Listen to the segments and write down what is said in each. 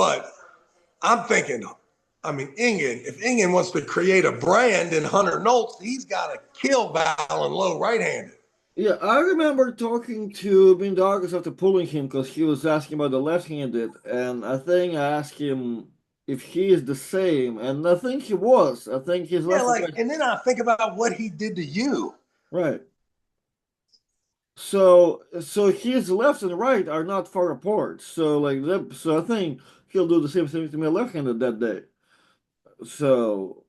But I'm thinking, I mean, if Ingen wants to create a brand in Hunter Nolts, he's got to kill Valen low right-handed. Yeah, I remember talking to Mandalas after pulling him because he was asking about the left-handed, and I think I asked him if he is the same, and I think he was. I think he's Yeah, left and right. and then I think about what he did to you. Right. So his left and right are not far apart. So I think he'll do the same thing to me left-handed that day. So,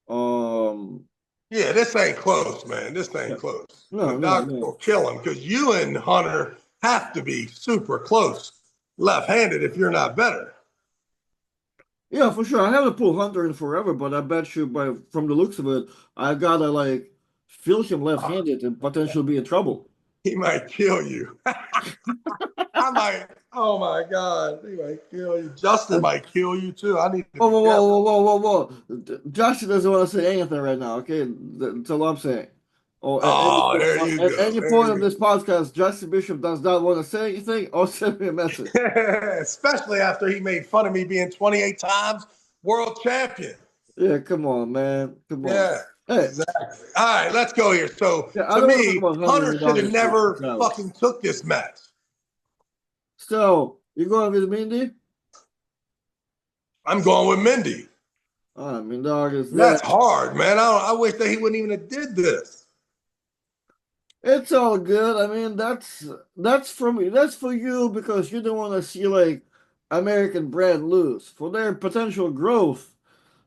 um, Yeah, this ain't close, man. This yeah. ain't close. No, no, Mandalas no. will kill him because you and Hunter have to be super close left-handed if you're not better. Yeah, for sure. I haven't pulled Hunter in forever, but I bet you from the looks of it, I gotta like feel him left-handed and potentially be in trouble. He might kill you. I might. Oh my God, he might kill you. Justin might kill you too. I need to Whoa, be whoa, whoa, careful. whoa, whoa, whoa, whoa. Josh doesn't want to say anything right now, okay? That's all I'm saying. Or Oh, there you at go. any There point of you this podcast, Justin Bishop does not want to say anything, or send me a message. go. Especially after he made fun of me being 28 times world champion. Yeah, come on, man. Come on. Yeah, Hey, exactly. All right, let's go here. So yeah, I to don't want to talk me, about Hunter Hunter should have McDonald and never Travis. fucking took this match. So, you going with Mindy? I'm going with Mindy. I mean, dog, is that. That's hard, man. I wish that he wouldn't even have did this. It's all good. I mean, that's for me. That's for you because you don't want to see like American brand lose for their potential growth.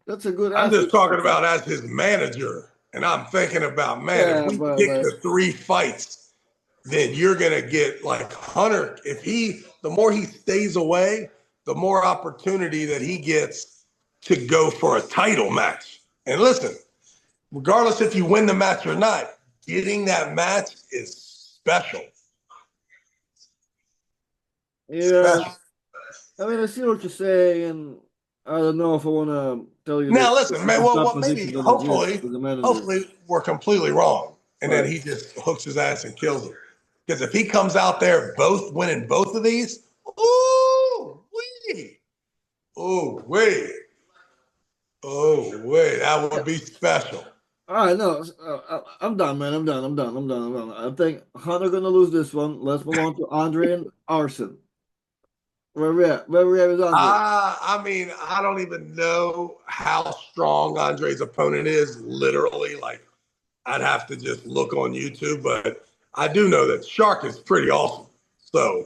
That's a good I'm just athlete. talking about as his manager. And I'm thinking about, man, if Yeah, we but get like, to 3 fights, then you're going to get like Hunter. The more he stays away, the more opportunity that he gets to go for a title match. And listen, regardless if you win the match or not, getting that match is special. yeah. Special. I mean, I see what you're saying, and I don't know if I want to tell you that Now, listen, man. it's Well, that what maybe, position doesn't exist hopefully, as a manager. hopefully, we're completely wrong, and then Right. he just hooks his ass and kills him. Because if he comes out there winning both of these, ooh wee, oh wait, oh wait, that Yeah. would be special. All right, no, I'm done, man. I'm done. I'm done. I'm done. I'm done. I think Hunter gonna lose this one. Let's move on to Andre and Arson. Where we at? Where we at with Andre? I mean, I don't even know how strong Andre's opponent is. Literally, like I'd have to just look on YouTube, but I do know that Shark is pretty awesome. So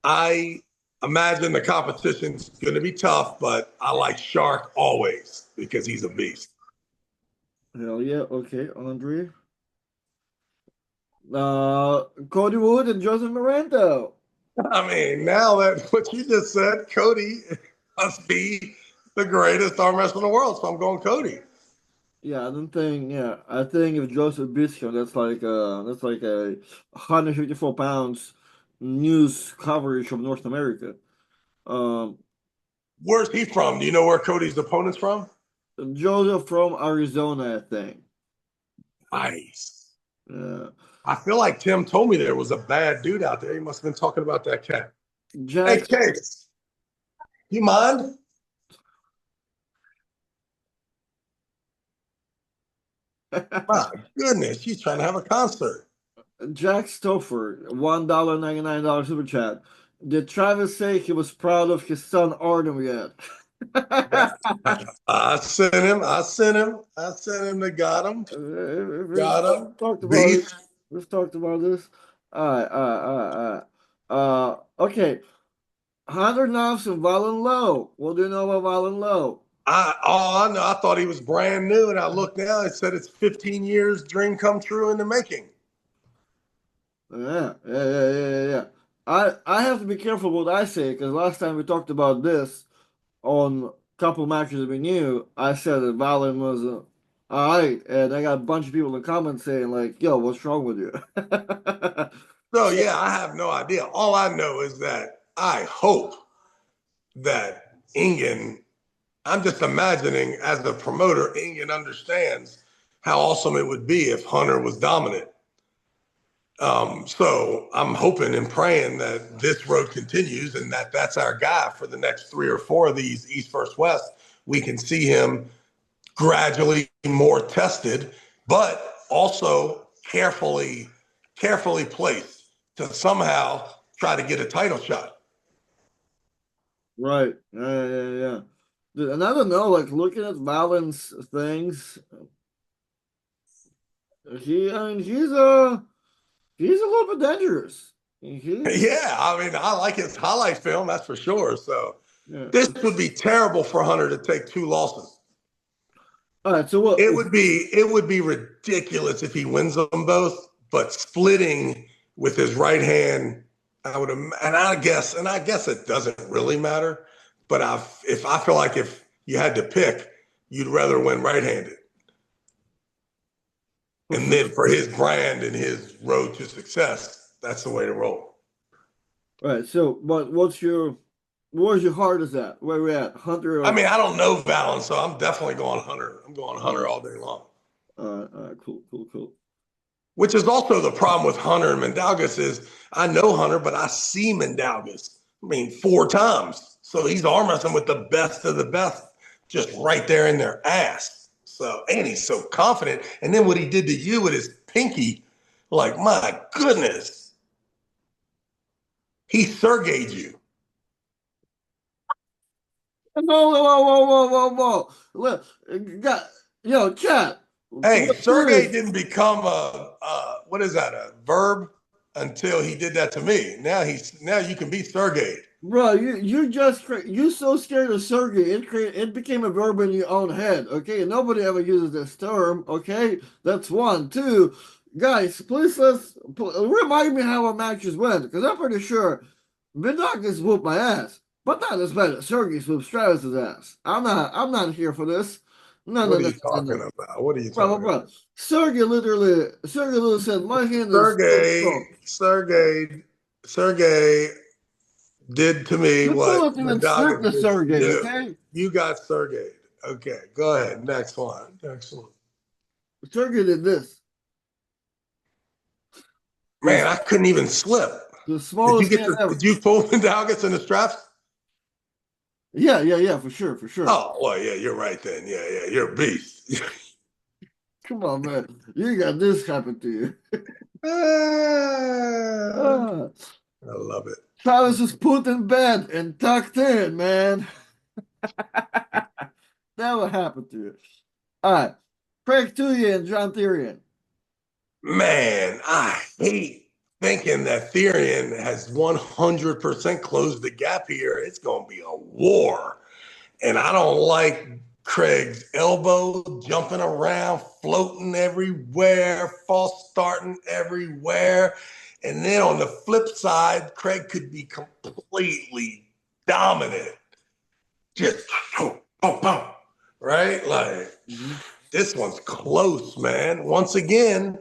I imagine the competition's going to be tough, but I like Shark always because he's a beast. Hell yeah. Okay, Andre. Cody Wood and Joseph Miranda. I mean, now that what you just said, Cody must be the greatest arm wrestler in the world. So I'm going Cody. Yeah, I don't think. Yeah, I think if Joseph beats him, that's like a 154 pounds news coverage of North America. Um, Where's he from? Do you know where Cody's opponent's from? Joseph from Arizona, I think. Nice. Yeah. I feel like Tim told me there was a bad dude out there. He must have been talking about that cat. Hey, Jack. Case, you mind? My goodness, she's trying to have a concert. Jack Stoffer, $1.99 super chat. Did Travis say he was proud of his son Artem yet? I sent him. I sent him. I sent him to got him. We've Got him. talked about it. Beast. We've talked about this. All right, okay. Hunter Knopf and Valen Low. What do you know about Valen Low? I know. I thought he was brand new, and I looked now. It said it's 15 years dream come true in the making. Yeah. I have to be careful what I say because last time we talked about this on a couple matches we knew, I said that Valen was all right, and I got a bunch of people in the comments saying like, "Yo, what's wrong with you?" So So yeah, I have no idea. All I know is that I hope that Ingen. I'm just imagining as the promoter, Ingen understands how awesome it would be if Hunter was dominant. So I'm hoping and praying that this road continues and that's our guy for the next 3 or 4 of these East versus West. We can see him gradually more tested, but also carefully placed to somehow try to get a title shot. Right. Yeah. And I don't know, like looking at Valen's things, I mean, he's a little bit dangerous. Yeah, I mean, I like his highlight film, that's for sure. So Yeah. this would be terrible for Hunter to take 2 losses. All right. So what? It would be ridiculous if he wins them both, but splitting with his right hand, I guess it doesn't really matter. But if I feel like if you had to pick, you'd rather win right-handed. And then for his brand and his road to success, that's the way to roll. All right. So, but where's your heart is at? Where we at? Hunter I or? mean, I don't know Valen, so I'm definitely going Hunter. I'm going Hunter all day long. All right. Cool. Which is also the problem with Hunter and Mandalas is I know Hunter, but I see Mandalas, 4 times. So he's arm wrestling with the best of the best, just right there in their ass. So, and he's so confident. And then what he did to you with his pinky, like, my goodness. He Sergeyed you. Whoa. Look, chat. Hey, Sergey didn't become what is that, a verb until he did that to me. Now you can be Sergey. Bro, you so scared of Sergey, it became a verb in your own head, okay? Nobody ever uses this term, okay? That's one. Two, guys, please remind me how our matches went, because I'm pretty sure Vidakas whooped my ass, but not as bad as Sergey whooped Travis's ass. I'm not here for this. No. What are you talking about? What are you talking Bro. about? Sergey literally said, my hand is so strong. Sergey did to me You what couldn't even sniff Mandalas the did to Sergey, you. okay? You got Sergey. Okay, go ahead. Next one. Sergey did this. Man, I couldn't even slip. The smallest hand ever. Did you pull Mandalas in the straps? Yeah, for sure. Oh, well, yeah, you're right then. Yeah, you're a beast. Come on, man. You got this happen to you. I Ah, love it. Travis was put in bed and tucked in, man. That would happen to you. All right. Craig Tuya and John Therian. Man, I hate thinking that Therion has 100% closed the gap here. It's going to be a war. And I don't like Craig's elbow jumping around, floating everywhere, false starting everywhere. And then on the flip side, Craig could be completely dominant. Just boom, right? Like, this one's close, man. Once again,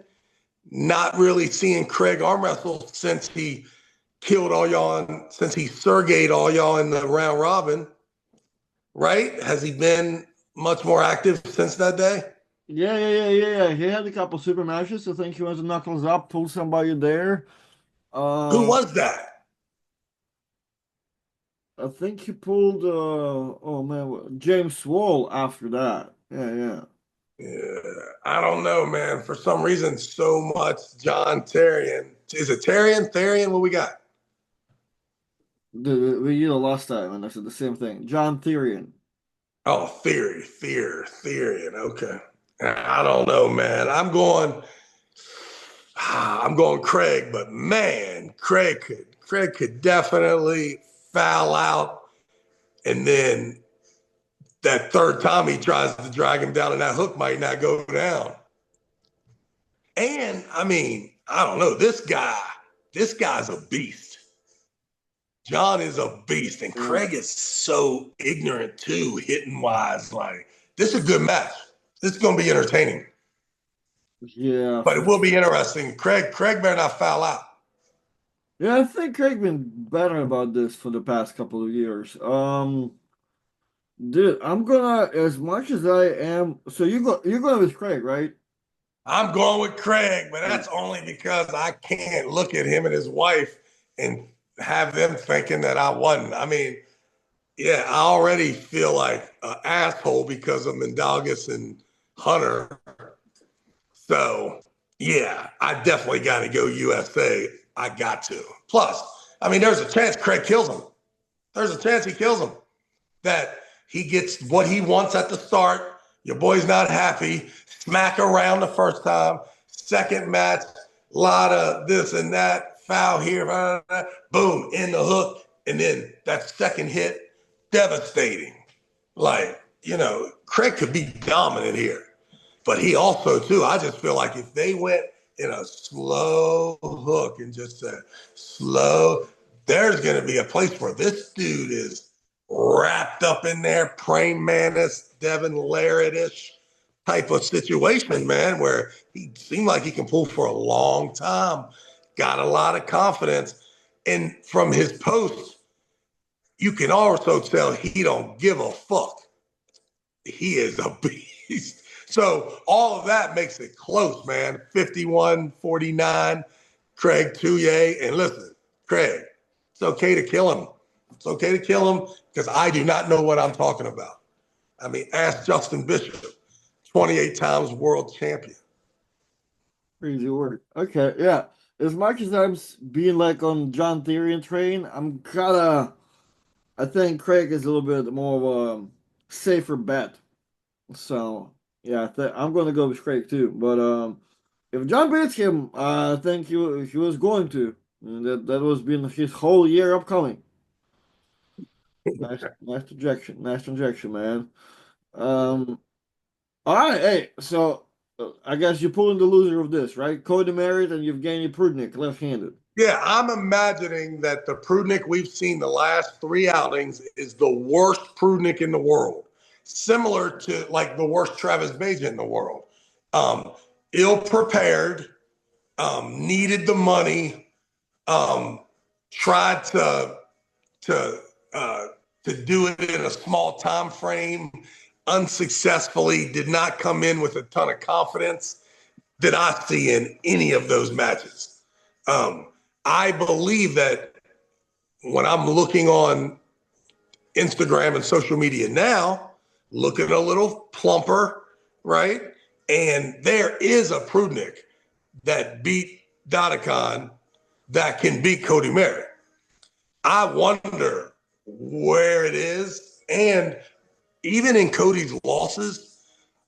not really seeing Craig arm wrestle since he since he Sergeyed all y'all in the round robin, right? Has he been much more active since that day? Yeah. He had a couple super matches. I think he went to Knuckles Up, pulled somebody there. Who was that? I think he pulled James Wall after that. Yeah. Yeah, I don't know, man. For some reason, so much John Therion. Is it Therion? What we got? We last time, and I said the same thing. John Therion. Oh, Therion. Okay. I don't know, man. I'm going Craig, but man, Craig could definitely foul out, and then that third time he tries to drag him down, and that hook might not go down. And I don't know. This guy's a beast. John is a beast, and Craig is so ignorant too, hitting wise. Like, this is a good match. This is going to be entertaining. Yeah, But it will be interesting. Craig better not foul out. Yeah, I think Craig been better about this for the past couple of years. Dude, I'm gonna as much as I am. So you're going with Craig, right? I'm going with Craig, but that's only because I can't look at him and his wife and have them thinking that I won. I mean, yeah, I already feel like an asshole because of Mandalas and Hunter. So, yeah, I definitely got to go USA. I got to. Plus, I mean, there's a chance Craig kills him. There's a chance he kills him. That he gets what he wants at the start. Your boy's not happy. Smack around the first time. Second match, a lot of this and that. Foul here. Boom, in the hook. And then that second hit, devastating. Like, Craig could be dominant here. But he also, too, I just feel like if they went in a slow hook and just said slow, there's going to be a place where this dude is wrapped up in there, praying mantis, Devon Larratt-ish type of situation, man, where he seemed like he can pull for a long time, got a lot of confidence. And from his posts, you can also tell he don't give a fuck. He is a beast. So all of that makes it close, man. 51-49, Craig Touye. And listen, Craig, it's okay to kill him. It's okay to kill him because I do not know what I'm talking about. I mean, ask Justin Bishop, 28 times world champion. Crazy word. Okay, yeah. As much as I'm being like on John Therian train, I think Craig is a little bit more of a safer bet. So yeah, I'm going to go with Craig too. But if John beats him, I think he was going to. And that was been his whole year upcoming. Nice injection, man. Um, all right, hey, so I guess you're pulling the loser of this, right? Cody Merritt and Evgeny Prudnik, left-handed. Yeah, I'm imagining that the Prudnik we've seen the last three outings is the worst Prudnik in the world, similar to like the worst Travis Bagent in the world. Um, Ill prepared, needed the money, um, tried to uh, to do it in a small time frame, unsuccessfully, did not come in with a ton of confidence that I see in any of those matches. I believe that when I'm looking on Instagram and social media now, looking a little plumper, right? And there is a Prudnik that beat Dodicon that can beat Cody Merritt. I wonder where it is. And even in Cody's losses,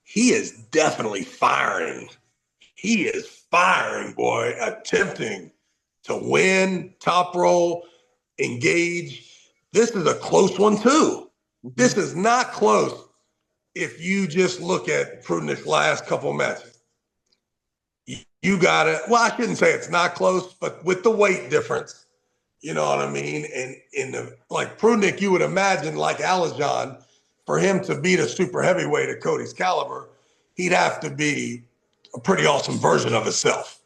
he is definitely firing. He is firing, boy, attempting to win, top roll, engage. This is a close one, too. This is not close if you just look at Prudnik's last couple matches. You got to, well, I shouldn't say it's not close, but with the weight difference, you know what I mean? And in the like Prudnik, you would imagine like Alajon, for him to beat a super heavyweight at Cody's caliber, he'd have to be a pretty awesome version of himself.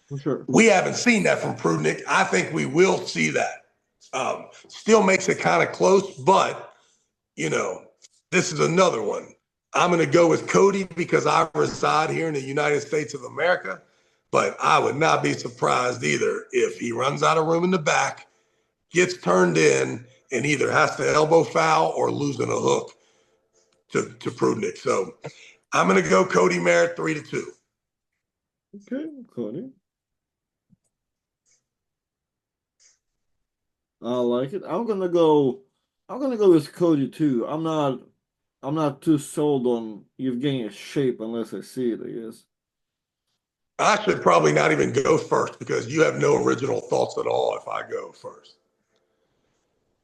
For sure. We haven't seen that from Prudnik. I think we will see that. Still makes it kind of close, but this is another one. I'm going to go with Cody because I reside here in the United States of America. But I would not be surprised either if he runs out of room in the back, gets turned in, and either has to elbow foul or losing a hook to Prudnik. So I'm going to go Cody Merritt 3-2. Okay, Cody. I like it. I'm gonna go with Cody too. I'm not too sold on Evgeny's shape unless I see it, I guess. I should probably not even go first because you have no original thoughts at all if I go first.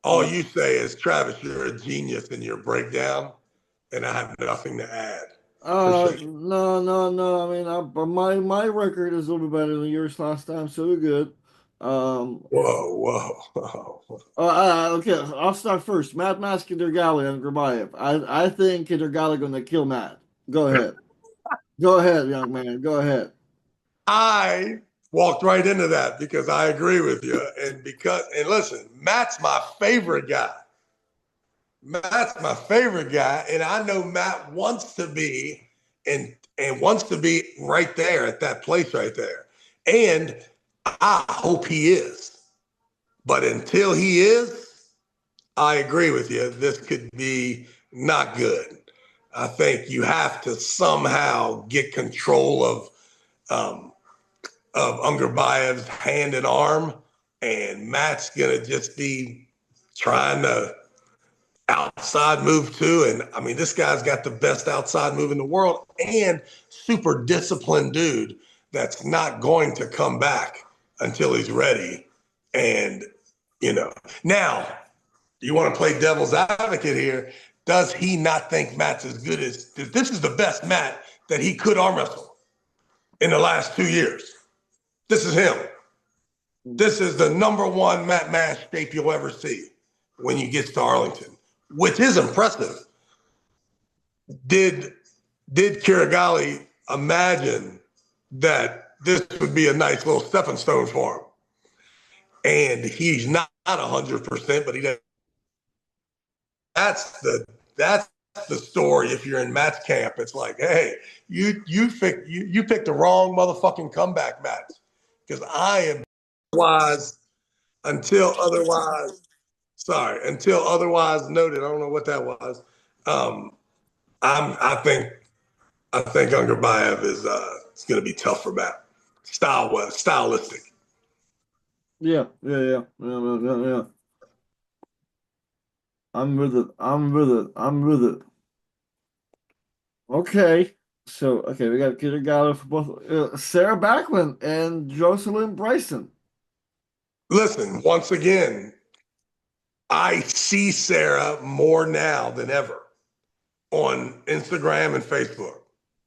All you say is, Travis, you're a genius in your breakdown, and I have nothing to add. No. I mean, my record is a little bit better than yours last time, so we're good. Whoa. Okay, I'll start first. Matt Kydyrgali and Grabayev. I think Kydyrgali gonna kill Matt. Go ahead. Go ahead, young man. Go ahead. I walked right into that because I agree with you. And listen, Matt's my favorite guy. Matt's my favorite guy. And I know Matt wants to be, and and wants to be right there at that place right there. And I hope he is. But until he is, I agree with you. This could be not good. I think you have to somehow get control of Ungerbayev's hand and arm, and Matt's gonna just be trying to outside move too. And I mean, this guy's got the best outside move in the world and super disciplined dude that's not going to come back until he's ready. And, now you want to play devil's advocate here. Does he not think Matt's as good as this is the best Matt that he could arm wrestle in the last 2 years? This is him. This is the number one Matt Mash shape you'll ever see when you get to Arlington, which is impressive. Did Kydyrgali imagine that this would be a nice little stepping stone for him? And he's not 100%, but he doesn't. That's the story. If you're in Matt's camp, it's like, hey, you picked the wrong motherfucking comeback match, because I am until otherwise noted. I don't know what that was. I think Ungerbayev is it's going to be tough for Matt. Stylistic. Yeah. I'm with it. Okay. So, we got Kydyrgali for both Sarah Backman and Joselyn Bryson. Listen, once again, I see Sarah more now than ever on Instagram and Facebook.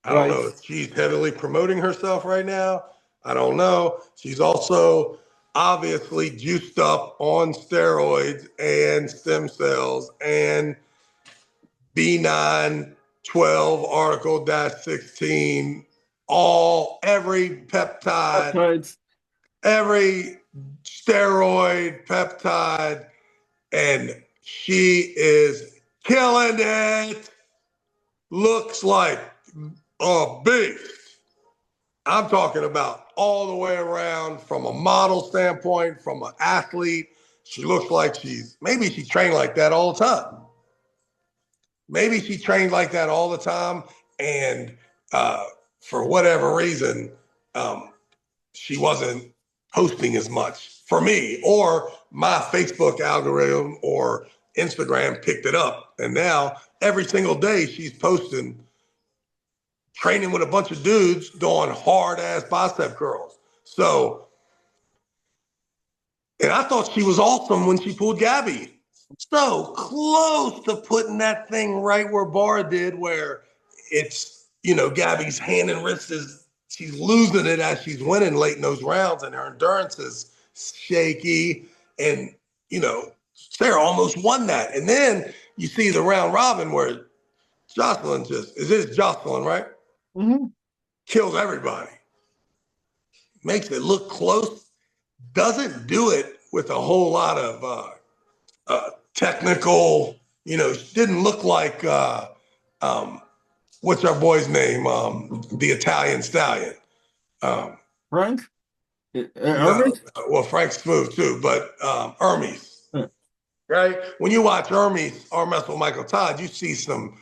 I don't know if she's heavily promoting herself right now. I don't know. She's also obviously juiced up on steroids and stem cells and B9, 12, article -16, every peptide, every steroid, peptide, and she is killing it. Looks like a beast. I'm talking about all the way around, from a model standpoint, from an athlete. She looks like maybe she trained like that all the time. Maybe she trained like that all the time, and for whatever reason, she wasn't posting as much for me, or my Facebook algorithm or Instagram picked it up. And now every single day she's posting training with a bunch of dudes doing hard ass bicep curls. So, and I thought she was awesome when she pulled Gabby. So close to putting that thing right where Barra did, where it's, Gabby's hand and wrist she's losing it as she's winning late in those rounds, and her endurance is shaky. And, Sarah almost won that. And then you see the round robin where Joselyn is Joselyn, right? Mm-hmm. Kills everybody. Makes it look close. Doesn't do it with a whole lot of technical, didn't look like, what's our boy's name? The Italian stallion. Frank? Well, Frank's smooth too, but Hermes. Right? When you watch Hermes arm wrestle Michael Todd, you see some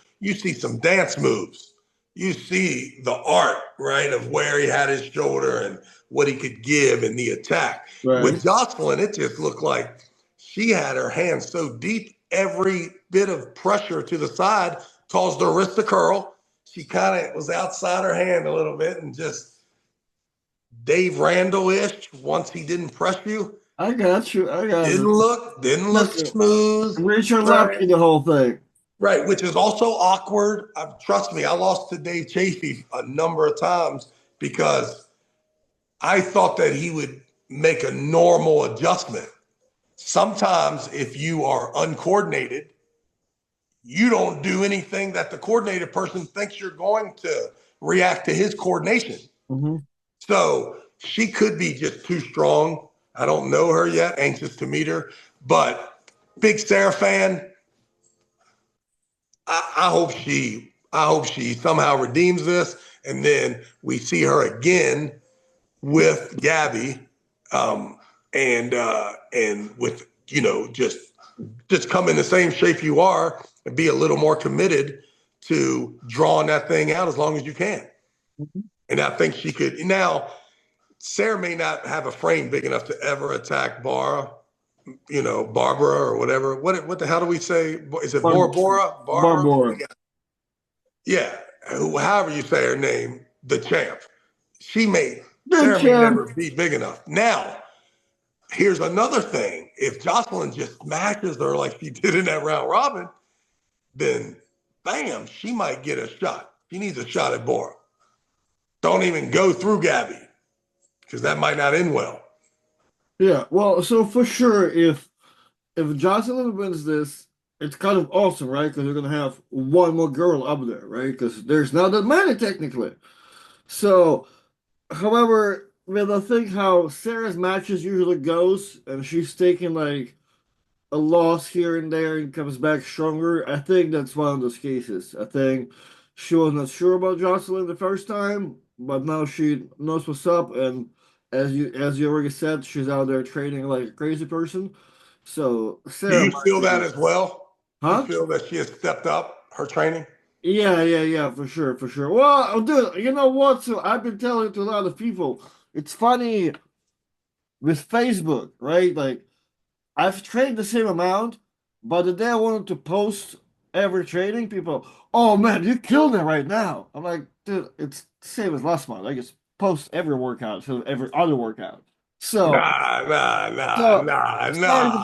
dance moves. You see the art, right, of where he had his shoulder and what he could give in the attack. Right. With Joselyn, it just looked like she had her hands so deep, every bit of pressure to the side caused her wrist to curl. She kind of was outside her hand a little bit and just Dave Randall-ish once he didn't press you. I got you. Didn't look smooth. Richard Lapke, the whole thing. Right, which is also awkward. Trust me, I lost to Dave Chaffee a number of times because I thought that he would make a normal adjustment. Sometimes if you are uncoordinated, you don't do anything that the coordinated person thinks you're going to react to his coordination. Mm-hmm. So she could be just too strong. I don't know her yet, anxious to meet her, but big Sarah fan. I hope she I hope she somehow redeems this, and then we see her again with Gabby, and with just come in the same shape you are and be a little more committed to drawing that thing out as long as you can. Mm-hmm. And I think she could. Now, Sarah may not have a frame big enough to ever attack Barbara or whatever. What the hell do we say? Is it Barbara? Barbara. Yeah. However you say her name, the champ. Sarah may champ. never be big enough. Now, here's another thing. If Joselyn just smashes her like she did in that round robin, then bam, she might get a shot. She needs a shot at Bora. Don't even go through Gabby, because that might not end well. Yeah, well, so for sure, if Jocelyn wins this, it's kind of awesome, right? Because we're gonna have one more girl up there, right? Because there's not that many technically. So, however, when I think how Sarah's matches usually goes, and she's taking like a loss here and there and comes back stronger, I think that's one of those cases. I think she was not sure about Jocelyn the first time, but now she knows what's up, and as you already said, she's out there training like a crazy person. So Do Sarah you might feel that be, as well? You huh? feel that she has stepped up her training? Yeah, for sure, for sure. Well, dude, you know what? So I've been telling to a lot of people, it's funny with Facebook, right? Like I've traded the same amount, but the day I wanted to post every trading, people, oh man, you killed it right now. I'm like, dude, it's the same as last month. I just post every workout, so every other workout. So, so started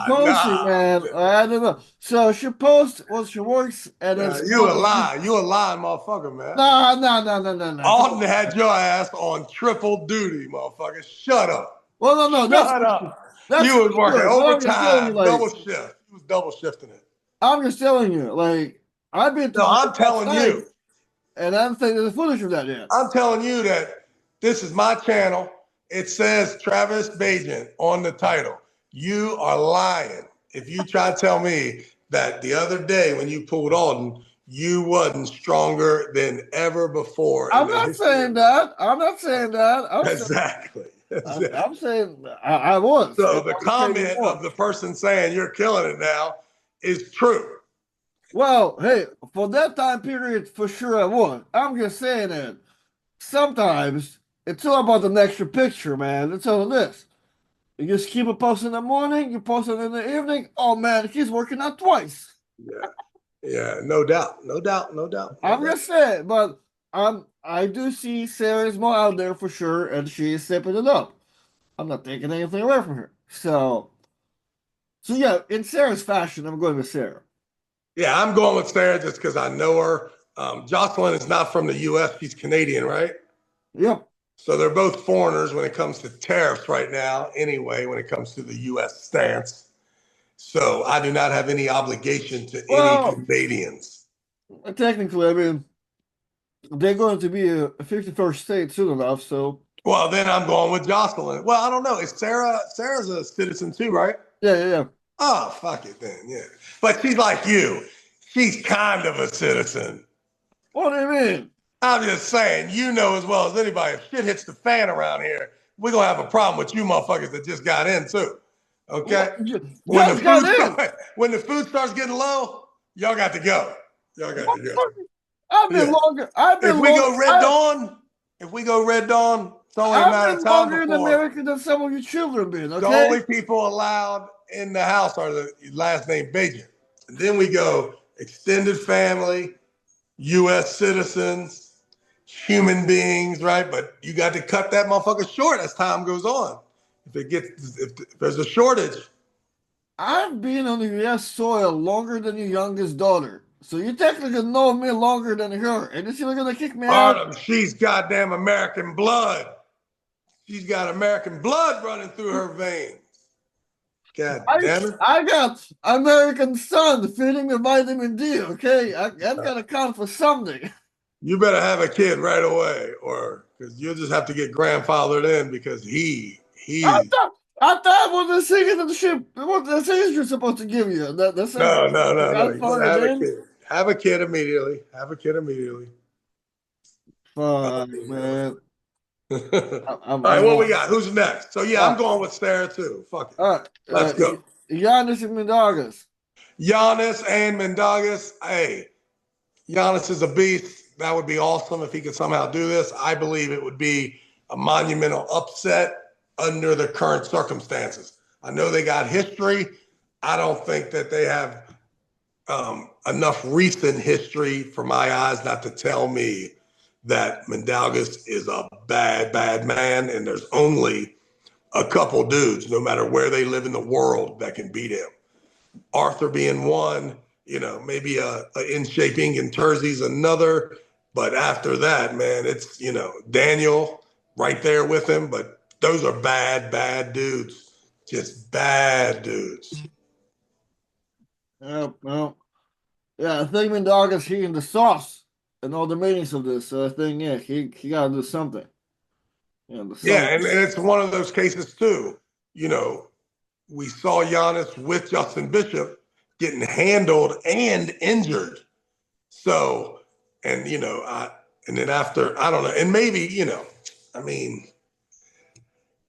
posting, Nah. man. I don't know. So she posts what she works, and then You a someone like, lie. You a lying motherfucker, man. no. Alton had your ass on triple duty, motherfucker. Shut up. Well, no, Shut up. that's You was pretty working good. But I'm just telling you, overtime, like, double shift. You was double shifting it. I'm just telling you, like, I've been to No, the I'm telling site, you. and I haven't seen the footage of that yet. I'm telling you that this is my channel. It says Travis Bagent on the title. You are lying if you try to tell me that the other day when you pulled Alton, you wasn't stronger than ever before. I'm not saying that. I'm not saying that. Exactly. I'm saying I was. So And the I will tell you comment more. of the person saying you're killing it now is true. Well, hey, for that time period, for sure I was. I'm just saying that sometimes it's all about the extra picture, man. It's all this. You just keep it posting in the morning, you post it in the evening. Oh man, he's working out twice. Yeah, no doubt. I'm just saying, but I do see Sarah's more out there for sure, and she is stepping it up. I'm not taking anything away from her. So yeah, in Sarah's fashion, I'm going with Sarah. Yeah, I'm going with Sarah just because I know her. Joselyn is not from the U.S. She's Canadian, right? Yep. So they're both foreigners when it comes to tariffs right now, anyway, when it comes to the U.S. stance. So I do not have any obligation to any Well, Canadians. technically, I mean, they're going to be a 51st state soon enough, so. Well, then I'm going with Joselyn. Well, I don't know. Sarah's a citizen too, right? Yeah. Oh, fuck it then, yeah. But she's like you. She's kind of a citizen. What do you mean? I'm just saying, you know as well as anybody, if shit hits the fan around here, we're gonna have a problem with you motherfuckers that just got in too. Okay? When the food starts getting low, y'all got to go. I've been longer. If we go Red Dawn, it's only a I've matter been of time longer in before America than some of your children been. the Okay. only people allowed in the house are the last name Bagent. And then we go extended family, U.S. citizens, human beings, right? But you got to cut that motherfucker short as time goes on. If there's a shortage. I've been on the U.S. soil longer than your youngest daughter. So you technically know me longer than her. And you're still going to kick me out? Artem, she's goddamn American blood. She's got American blood running through her veins. God damn it. I got American sun feeding me vitamin D, okay? I've got to count for something. You better have a kid right away, or because you'll just have to get grandfathered in because he. I thought what the citizenship you're supposed to give you. That's No. You better have a in. kid. Have a kid immediately. Have a kid immediately. Fuck, man. All right, I'm what we on. got? Who's next? So yeah, All I'm right, going with Sarah too. Fuck it. all right. Let's go. Giannis and Mandalas. Giannis and Mandalas. Hey, Giannis is a beast. That would be awesome if he could somehow do this. I believe it would be a monumental upset under the current circumstances. I know they got history. I don't think that they have enough recent history for my eyes not to tell me that Mandalas is a bad, bad man, and there's only a couple dudes, no matter where they live in the world, that can beat him. Arthur being one, maybe a in shaping and Terzi's another. But after that, man, it's, Daniel right there with him. But those are bad, bad dudes. Just bad dudes. Well, yeah, I think Mandalas he in the sauce and all the meanings of this. So I think yeah, he got to do something. Yeah, the Yeah, song. and it's one of those cases too. You know, we saw Giannis with Justin Bishop getting handled and injured. So, and and then after, I don't know, and maybe, I mean,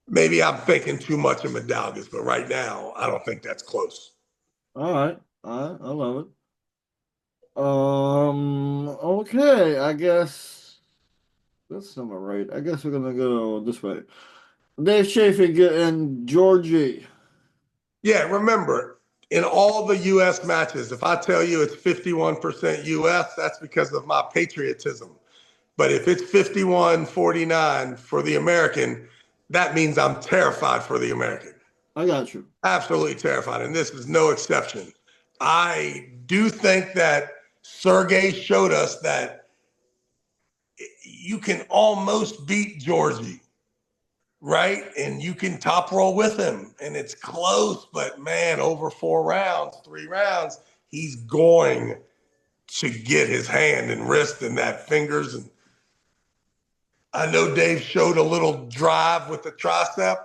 maybe I'm thinking too much of Mandalas, but right now, I don't think that's close. All right, I love it. Okay, I guess that's not right. I guess we're gonna go this way. Dave Chaffee and Georgi. Yeah, remember, in all the U.S. matches, if I tell you it's 51% U.S., that's because of my patriotism. But if it's 51-49 for the American, that means I'm terrified for the American. I got you. Absolutely terrified. And this is no exception. I do think that Sergey showed us that you can almost beat Georgi, right? And you can top roll with him. And it's close, but man, over 4 rounds, 3 rounds, he's going to get his hand and wrist and that fingers. And I know Dave showed a little drive with the tricep.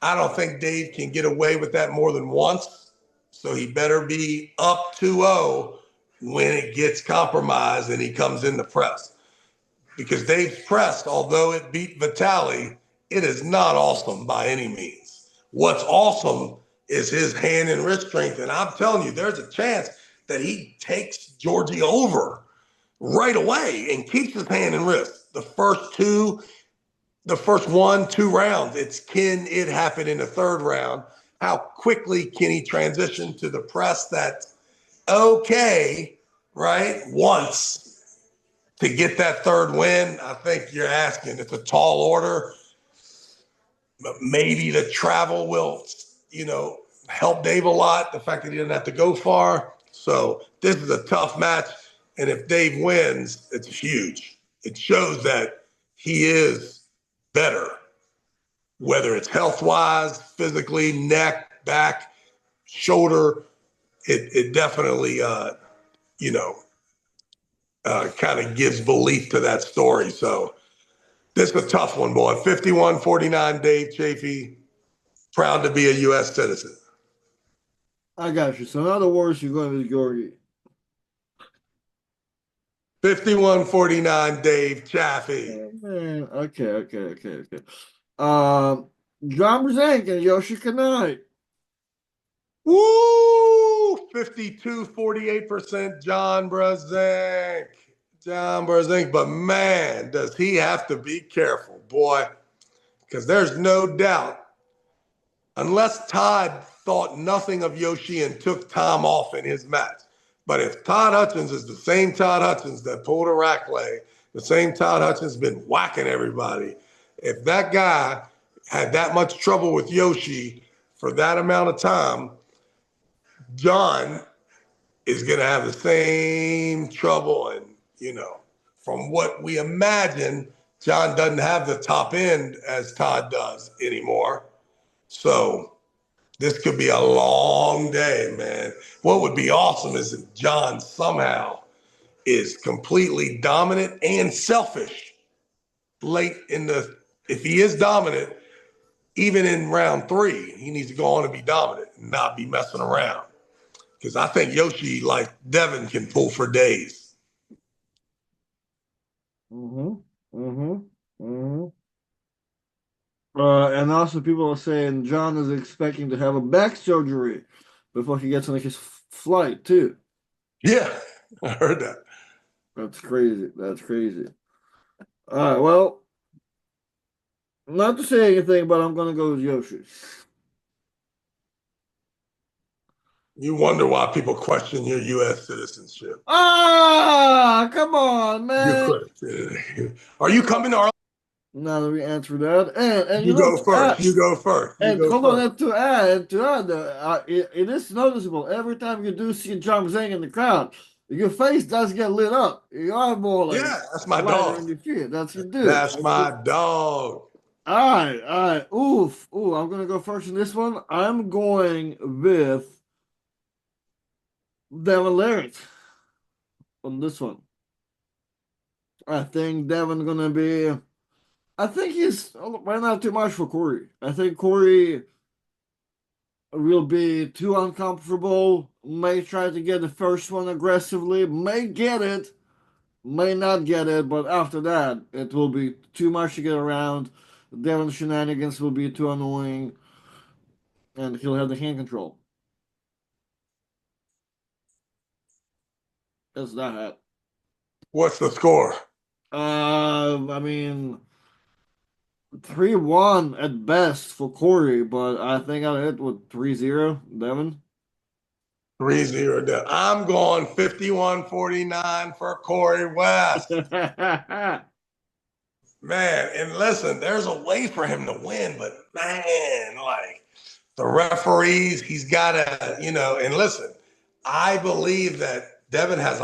I don't think Dave can get away with that more than once. So he better be up 2-0 when it gets compromised and he comes in the press. Because Dave's press, although it beat Vitali, it is not awesome by any means. What's awesome is his hand and wrist strength. And I'm telling you, there's a chance that he takes Georgi over right away and keeps his hand and wrist. The first 1-2 rounds, can it happen in the third round? How quickly can he transition to the press that's okay, right? Once to get that third win, I think you're asking. It's a tall order. But maybe the travel will, help Dave a lot. The fact that he didn't have to go far. So this is a tough match. And if Dave wins, it's huge. It shows that he is better, whether it's health wise, physically, neck, back, shoulder. It definitely, kind of gives belief to that story. So this is a tough one, boy. 51-49, Dave Chaffee, proud to be a U.S. citizen. I got you. So in other words, you're going with Georgi. 51-49, Dave Chaffee. Okay. John Brzenk and Yoshi Kanai. Woo! 52-48% John Brzenk. John Brzenk. But man, does he have to be careful, boy. Because there's no doubt, unless Todd thought nothing of Yoshi and took time off in his match. But if Todd Hutchins is the same Todd Hutchins that pulled a rack leg, the same Todd Hutchins been whacking everybody, if that guy had that much trouble with Yoshi for that amount of time, John is going to have the same trouble. And, from what we imagine, John doesn't have the top end as Todd does anymore. So this could be a long day, man. What would be awesome is if John somehow is completely dominant and selfish if he is dominant, even in round 3, he needs to go on and be dominant and not be messing around. Because I think Yoshi, like Devon, can pull for days. And also people are saying John is expecting to have a back surgery before he gets on his flight too. Yeah, I heard that. That's crazy. That's crazy. All right, well, not to say anything, but I'm gonna go with Yoshi. You wonder why people question your U.S. citizenship. Ah, come on, You man. question. Are you coming to Arlington? Now let me answer that. And you You know, go first. You go first. You and go hold on, first. and to add, it is noticeable every time you do see Brzenk in the crowd, your face does get lit up. You are more like Yeah, that's my lighter in dog. your feet. That's you do. That's my dog. All right. Ooh, I'm gonna go first in this one. I'm going with Devon Larratt on this one. I think Devon gonna be. I think he's right now too much for Corey. I think Corey will be too uncomfortable. May try to get the first one aggressively. May get it. May not get it. But after that, it will be too much to get around. Devon shenanigans will be too annoying, and he'll have the hand control. That's that. What's the score? I mean, 3-1 at best for Corey, but I think I'll hit with 3-0, Devon. 3-0 down. I'm going 51-49 for Corey West. Man, and listen, there's a way for him to win, but man, like the referees, he's got to, and listen, I believe that Devon has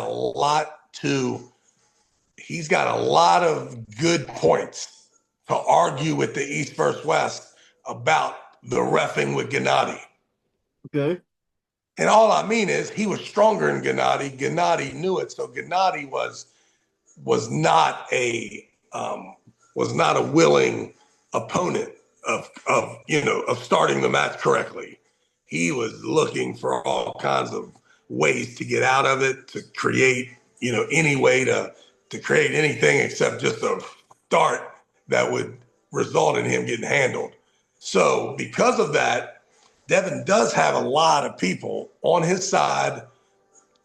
he's got a lot of good points to argue with the East versus West about the reffing with Gennady. Okay. And all I mean is he was stronger than Gennady. Gennady knew it, so Gennady was not a willing opponent of starting the match correctly. He was looking for all kinds of ways to get out of it, to create any way to create anything except just a start that would result in him getting handled. So because of that, Devon does have a lot of people on his side.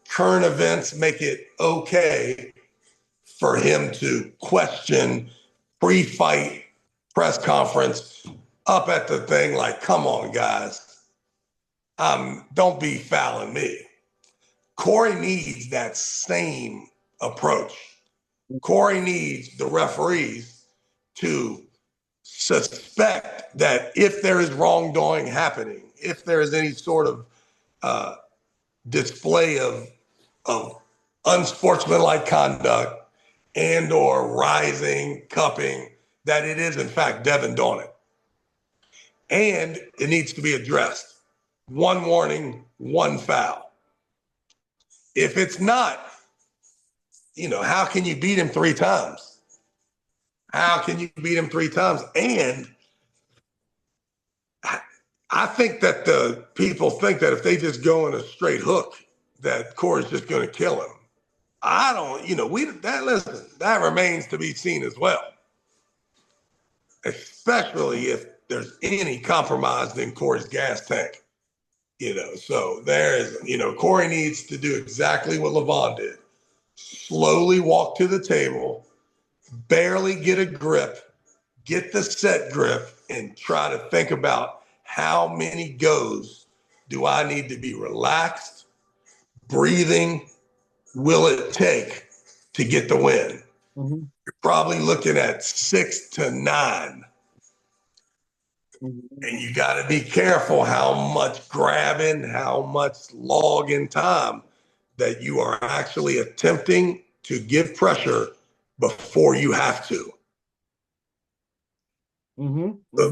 Current events make it okay for him to question pre-fight press conference up at the thing like, come on, guys. Don't be fouling me. Corey needs that same approach. Corey needs the referees to suspect that if there is wrongdoing happening, if there is any sort of display of unsportsmanlike conduct and or rising, cupping, that it is in fact Devon doing it. And it needs to be addressed. One warning, one foul. If it's not, how can you beat him 3 times? How can you beat him 3 times? And I think that the people think that if they just go in a straight hook, that Corey's just going to kill him. I don't, listen, that remains to be seen as well. Especially if there's any compromise in Corey's gas tank. So Corey needs to do exactly what Levon did. Slowly walk to the table, barely get a grip, get the set grip, and try to think about how many goes do I need to be relaxed, breathing, will it take to get the win? Mm-hmm. You're probably looking at 6 to 9. And you got to be careful how much grabbing, how much logging time that you are actually attempting to give pressure before you have to. Mm-hmm. So